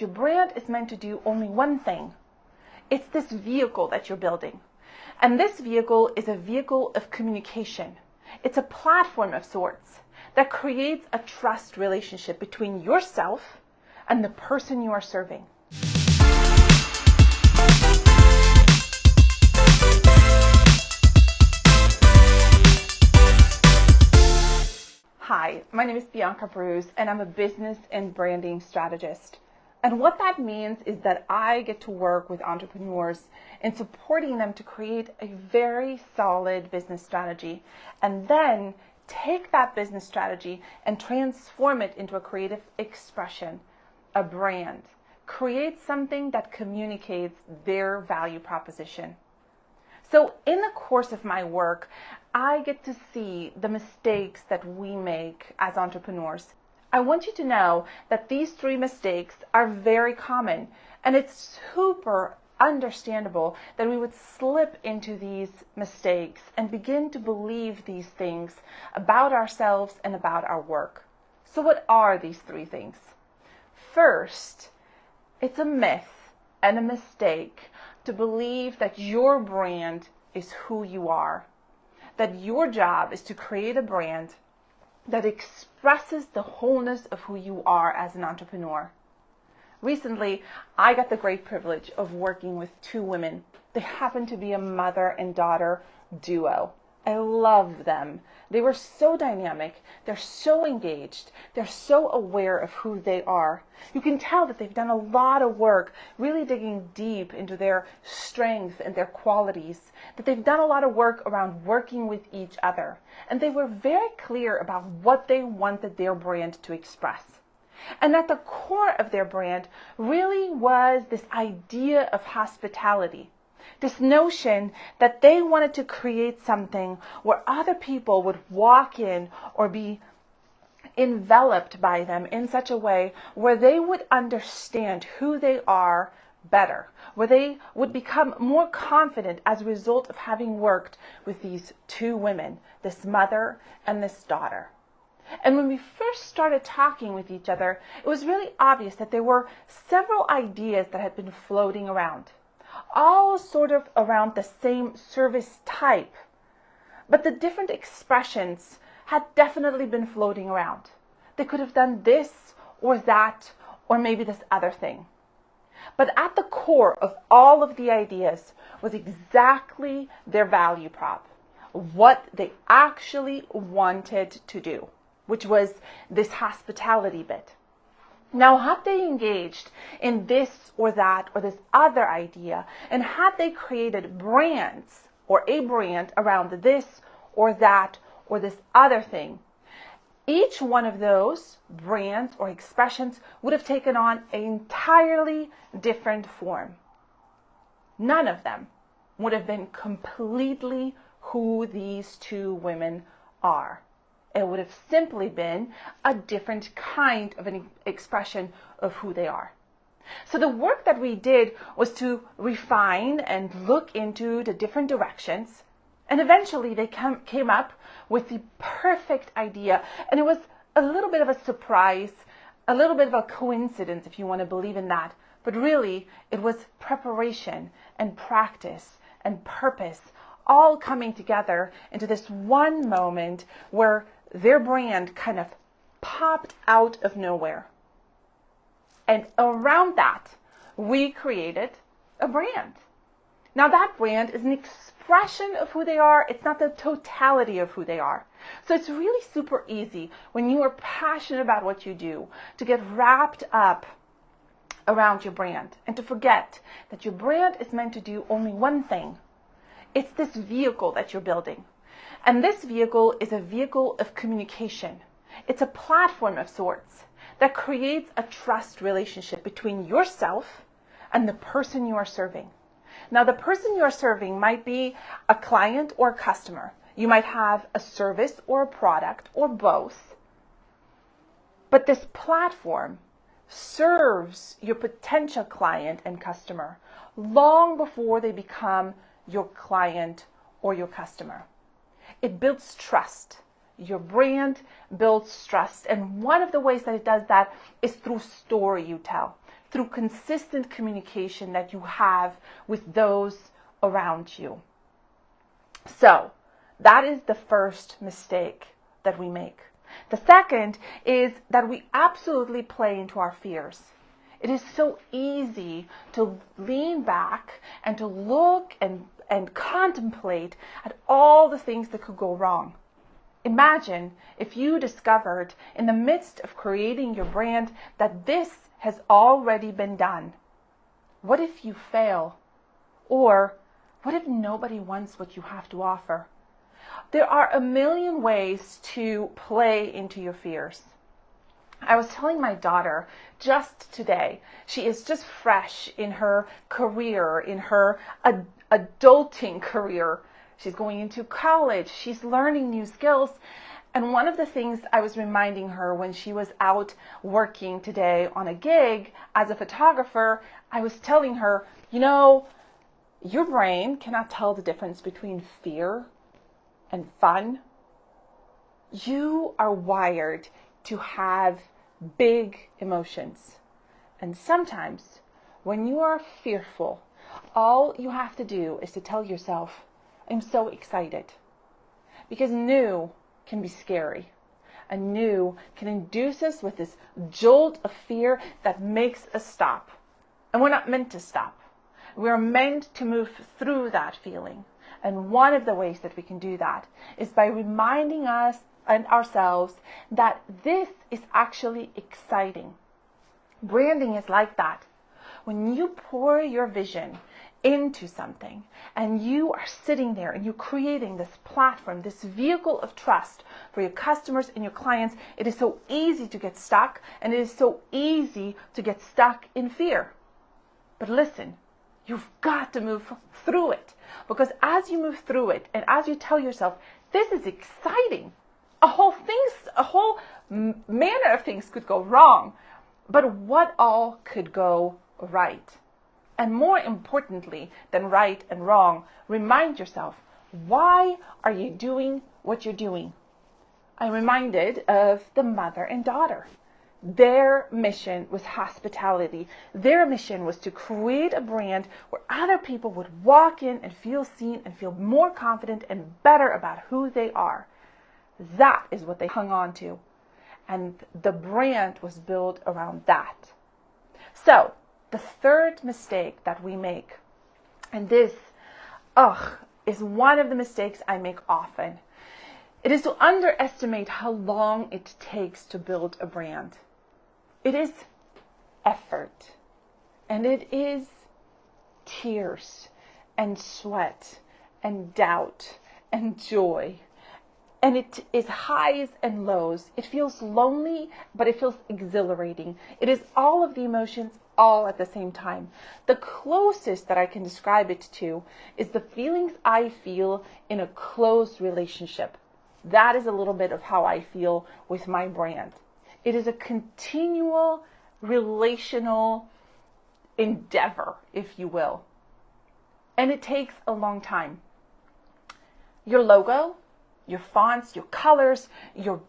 your brand is meant to do only one thing. It's this vehicle that you're building. And this vehicle is a vehicle of communication. It's a platform of sorts that creates a trust relationship between yourself and the person you are serving. Hi, my name is Bianca and I'm a business and branding strategist. And what that means is that I get to work with entrepreneurs in supporting them to create a very solid business strategy and then take that business strategy and transform it into a creative expression, a brand. Create something that communicates their value proposition. So in the course of my work, I get to see the mistakes that we make as entrepreneurs. I want you to know that these 3 mistakes are very common, and it's super understandable that we would slip into these mistakes and begin to believe these things about ourselves and about our work. So what are these 3 things? First, it's a myth and a mistake to believe that your brand is who you are, that your job is to create a brand that expresses the wholeness of who you are as an entrepreneur. Recently, I got the great privilege of working with 2 women. They happen to be a mother and daughter duo. I love them. They were so dynamic. They're so engaged. They're so aware of who they are. You can tell that they've done a lot of work, really digging deep into their strengths and their qualities, that they've done a lot of work around working with each other. And they were very clear about what they wanted their brand to express. And at the core of their brand really was this idea of hospitality. This notion that they wanted to create something where other people would walk in or be enveloped by them in such a way where they would understand who they are better, where they would become more confident as a result of having worked with these 2 women, this mother and this daughter. And when we first started talking with each other, it was really obvious that there were several ideas that had been floating around, all sort of around the same service type. But the different expressions had definitely been floating around. They could have done this or that or maybe this other thing. But at the core of all of the ideas was exactly their value prop, what they actually wanted to do, which was this hospitality bit. Now, had they engaged in this or that or this other idea, and had they created brands or a brand around this or that or this other thing, each one of those brands or expressions would have taken on an entirely different form. None of them would have been completely who these 2 women are. It would have simply been a different kind of an expression of who they are. So the work that we did was to refine and look into the different directions, and eventually they came up with the perfect idea. And it was a little bit of a surprise, a little bit of a coincidence if you want to believe in that, but really it was preparation and practice and purpose all coming together into this one moment where their brand kind of popped out of nowhere. And around that, we created a brand. Now that brand is an expression of who they are. It's not the totality of who they are. So it's really super easy when you are passionate about what you do to get wrapped up around your brand and to forget that your brand is meant to do only one thing. It's this vehicle that you're building. And this vehicle is a vehicle of communication. It's a platform of sorts that creates a trust relationship between yourself and the person you are serving. Now, the person you are serving might be a client or a customer. You might have a service or a product or both. But this platform serves your potential client and customer long before they become your client or your customer. It builds trust. Your brand builds trust. And one of the ways that it does that is through story you tell, through consistent communication that you have with those around you. So that is the first mistake that we make. The second is that we absolutely play into our fears. It is so easy to lean back and to look and contemplate at all the things that could go wrong. Imagine if you discovered in the midst of creating your brand that this has already been done. What if you fail? Or what if nobody wants what you have to offer? There are a million ways to play into your fears. I was telling my daughter just today, she is just fresh in her career, in her adulting career. She's going into college, she's learning new skills. And one of the things I was reminding her when she was out working today on a gig as a photographer, I was telling her, you know, your brain cannot tell the difference between fear and fun. You are wired to have big emotions. And sometimes when you are fearful, all you have to do is to tell yourself, I'm so excited. Because new can be scary. And new can induce us with this jolt of fear that makes us stop. And we're not meant to stop. We're meant to move through that feeling. And one of the ways that we can do that is by reminding us and ourselves that this is actually exciting. Branding is like that. When you pour your vision into something and you are sitting there and you're creating this platform, this vehicle of trust for your customers and your clients, it is so easy to get stuck, and it is so easy to get stuck in fear. But listen, you've got to move through it, because as you move through it and as you tell yourself, this is exciting, a whole manner of things could go wrong, but what all could go right? And more importantly than right and wrong, remind yourself, why are you doing what you're doing? I'm reminded of the mother and daughter. Their mission was hospitality. Their mission was to create a brand where other people would walk in and feel seen and feel more confident and better about who they are. That is what they hung on to. And the brand was built around that. So, the third mistake that we make, and this is one of the mistakes I make often, it is to underestimate how long it takes to build a brand. It is effort, and it is tears and sweat and doubt and joy. And it is highs and lows. It feels lonely, but it feels exhilarating. It is all of the emotions all at the same time. The closest that I can describe it to is the feelings I feel in a close relationship. That is a little bit of how I feel with my brand. It is a continual relational endeavor, if you will. And it takes a long time. Your logo, your fonts, your colors, your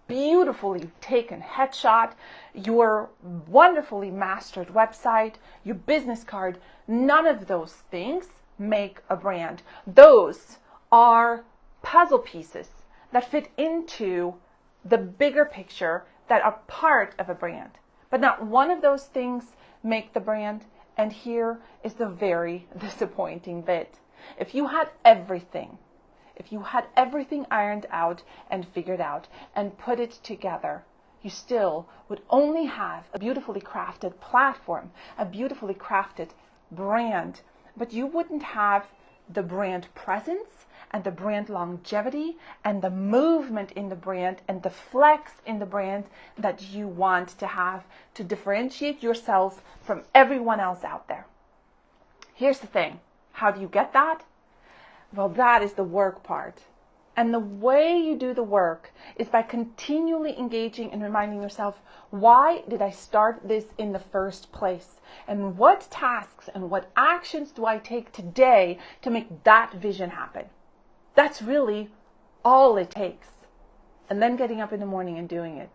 beautifully taken headshot, your wonderfully mastered website, your business card, none of those things make a brand. Those are puzzle pieces that fit into the bigger picture that are part of a brand. But not one of those things make the brand. And here is the very disappointing bit. If you had everything ironed out and figured out and put it together, you still would only have a beautifully crafted platform, a beautifully crafted brand, but you wouldn't have the brand presence and the brand longevity and the movement in the brand and the flex in the brand that you want to have to differentiate yourself from everyone else out there. Here's the thing. How do you get that? Well, that is the work part. And the way you do the work is by continually engaging and reminding yourself, why did I start this in the first place? And what tasks and what actions do I take today to make that vision happen? That's really all it takes. And then getting up in the morning and doing it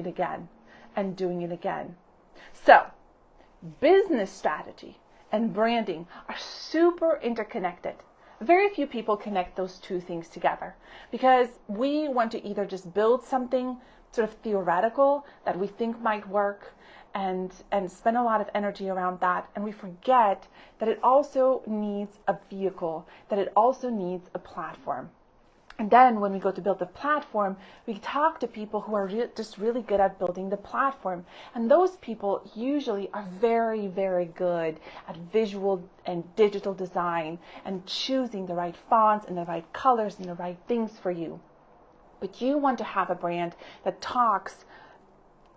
again, and doing it again. So, Business strategy and branding are super interconnected. Very few people connect those two things together because we want to either just build something sort of theoretical that we think might work and spend a lot of energy around that, and we forget that it also needs a vehicle, that it also needs a platform. And then when we go to build the platform, we talk to people who are just really good at building the platform. And those people usually are very, very good at visual and digital design and choosing the right fonts and the right colors and the right things for you. But you want to have a brand that talks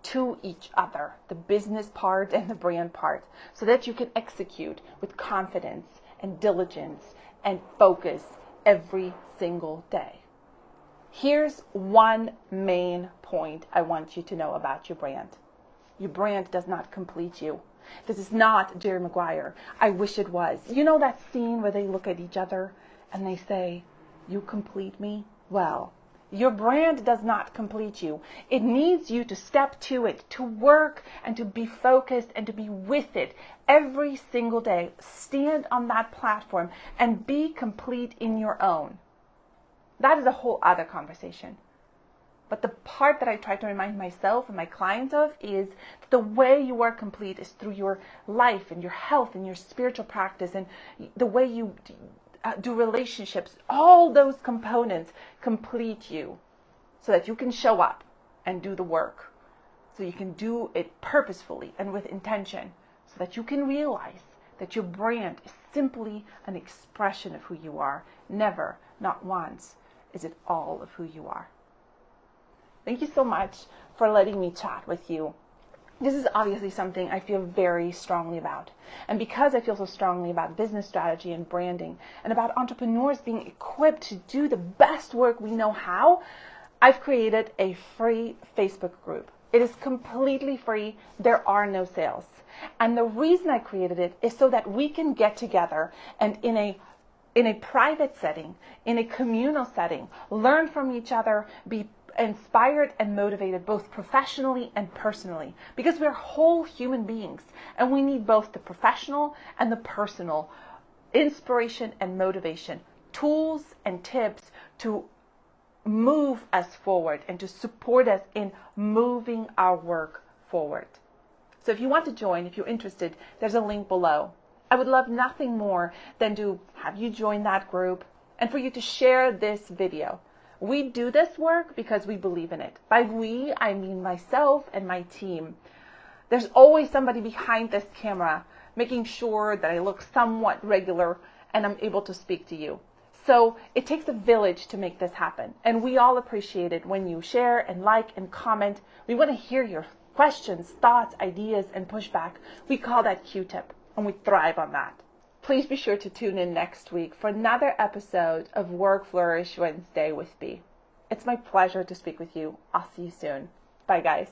to each other, the business part and the brand part, so that you can execute with confidence and diligence and focus every single day. Here's one main point I want you to know about your brand. Your brand does not complete you. This is not Jerry Maguire. I wish it was. You know that scene where they look at each other and they say, "You complete me"? Well, your brand does not complete you. It needs you to step to it, to work and to be focused and to be with it every single day. Stand on that platform and be complete in your own. That is a whole other conversation. But the part that I try to remind myself and my clients of is that the way you are complete is through your life and your health and your spiritual practice and the way you do relationships. All those components complete you so that you can show up and do the work. So you can do it purposefully and with intention, so that you can realize that your brand is simply an expression of who you are. Never, not once, is it all of who you are. Thank you so much for letting me chat with you. This is obviously something I feel very strongly about. And because I feel so strongly about business strategy and branding and about entrepreneurs being equipped to do the best work we know how, I've created a free Facebook group. It is completely free. There are no sales. And the reason I created it is so that we can get together and in a private setting, in a communal setting, learn from each other, be inspired and motivated both professionally and personally, because we're whole human beings and we need both the professional and the personal inspiration and motivation, tools and tips to move us forward and to support us in moving our work forward. So if you want to join, if you're interested, there's a link below. I would love nothing more than to have you join that group and for you to share this video. We do this work because we believe in it. By we, I mean myself and my team. There's always somebody behind this camera making sure that I look somewhat regular and I'm able to speak to you. So it takes a village to make this happen. And we all appreciate it when you share and like and comment. We want to hear your questions, thoughts, ideas, and pushback. We call that Q-tip, and we thrive on that. Please be sure to tune in next week for another episode of Work Flourish Wednesday with B. It's my pleasure to speak with you. I'll see you soon. Bye, guys.